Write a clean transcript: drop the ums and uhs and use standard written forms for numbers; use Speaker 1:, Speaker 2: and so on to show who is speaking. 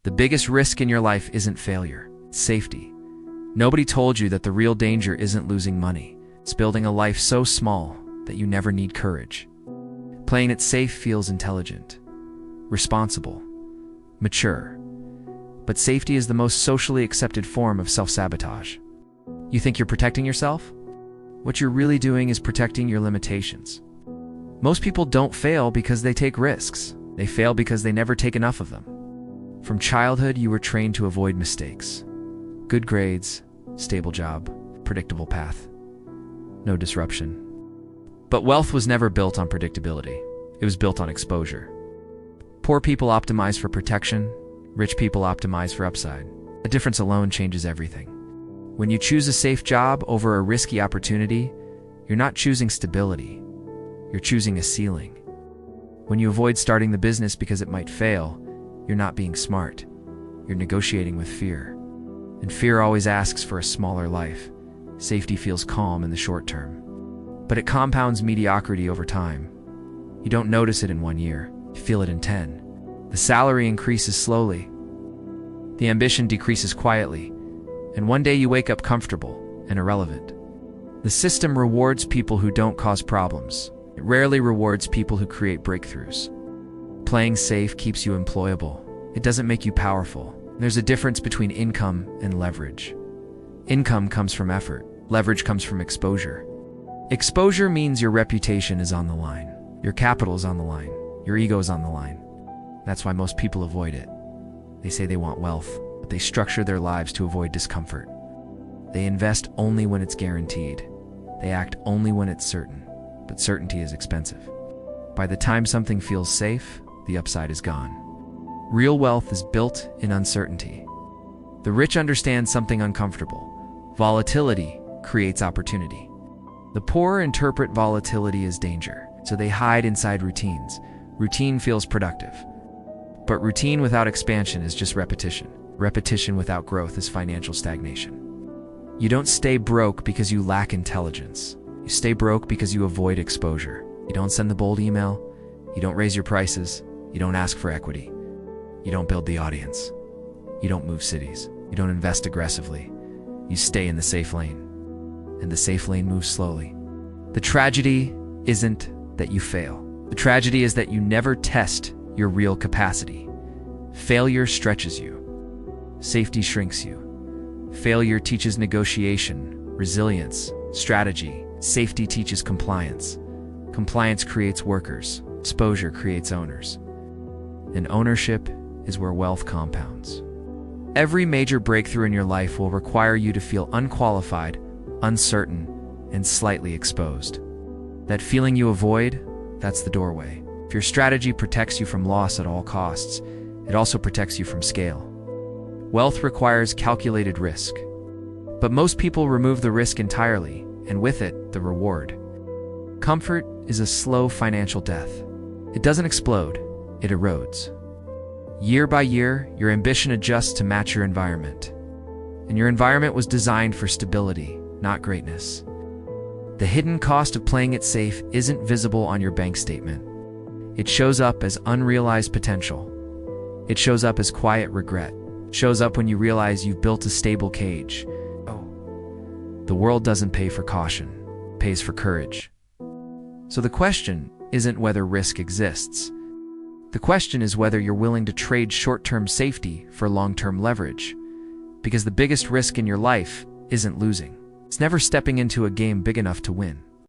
Speaker 1: The biggest risk in your life isn't failure, it's safety. Nobody told you that the real danger isn't losing money. It's building a life so small that you never need courage. Playing it safe feels intelligent, responsible, mature. But safety is the most socially accepted form of self-sabotage. You think you're protecting yourself? What you're really doing is protecting your limitations. Most people don't fail because they take risks. They fail because they never take enough of them. From childhood, you were trained to avoid mistakes. Good grades, stable job, predictable path. No disruption. But wealth was never built on predictability. It was built on exposure. Poor people optimize for protection. Rich people optimize for upside. The difference alone changes everything. When you choose a safe job over a risky opportunity, you're not choosing stability. You're choosing a ceiling. When you avoid starting the business because it might fail, you're not being smart. You're negotiating with fear. And fear always asks for a smaller life. Safety feels calm in the short term. But it compounds mediocrity over time. You don't notice it in 1 year. You feel it in 10. The salary increases slowly. The ambition decreases quietly. And one day you wake up comfortable and irrelevant. The system rewards people who don't cause problems. It rarely rewards people who create breakthroughs. Playing safe keeps you employable. It doesn't make you powerful. There's a difference between income and leverage. Income comes from effort. Leverage comes from exposure. Exposure means your reputation is on the line. Your capital is on the line. Your ego is on the line. That's why most people avoid it. They say they want wealth, but they structure their lives to avoid discomfort. They invest only when it's guaranteed. They act only when it's certain, but certainty is expensive. By the time something feels safe, the upside is gone. Real wealth is built in uncertainty. The rich understand something uncomfortable. Volatility creates opportunity. The poor interpret volatility as danger, so they hide inside routines. Routine feels productive. But routine without expansion is just repetition. Repetition without growth is financial stagnation. You don't stay broke because you lack intelligence. You stay broke because you avoid exposure. You don't send the bold email. You don't raise your prices. You don't ask for equity. You don't build the audience. You don't move cities. You don't invest aggressively. You stay in the safe lane. And the safe lane moves slowly. The tragedy isn't that you fail. The tragedy is that you never test your real capacity. Failure stretches you. Safety shrinks you. Failure teaches negotiation, resilience, strategy. Safety teaches compliance. Compliance creates workers. Exposure creates owners. And ownership is where wealth compounds. Every major breakthrough in your life will require you to feel unqualified, uncertain, and slightly exposed. That feeling you avoid, that's the doorway. If your strategy protects you from loss at all costs, it also protects you from scale. Wealth requires calculated risk. But most people remove the risk entirely, and with it, the reward. Comfort is a slow financial death. It doesn't explode, it erodes. Year by year, your ambition adjusts to match your environment. And your environment was designed for stability, not greatness. The hidden cost of playing it safe isn't visible on your bank statement. It shows up as unrealized potential. It shows up as quiet regret. It shows up when you realize you've built a stable cage. The world doesn't pay for caution, it pays for courage. So the question isn't whether risk exists. The question is whether you're willing to trade short-term safety for long-term leverage. Because the biggest risk in your life isn't losing. It's never stepping into a game big enough to win.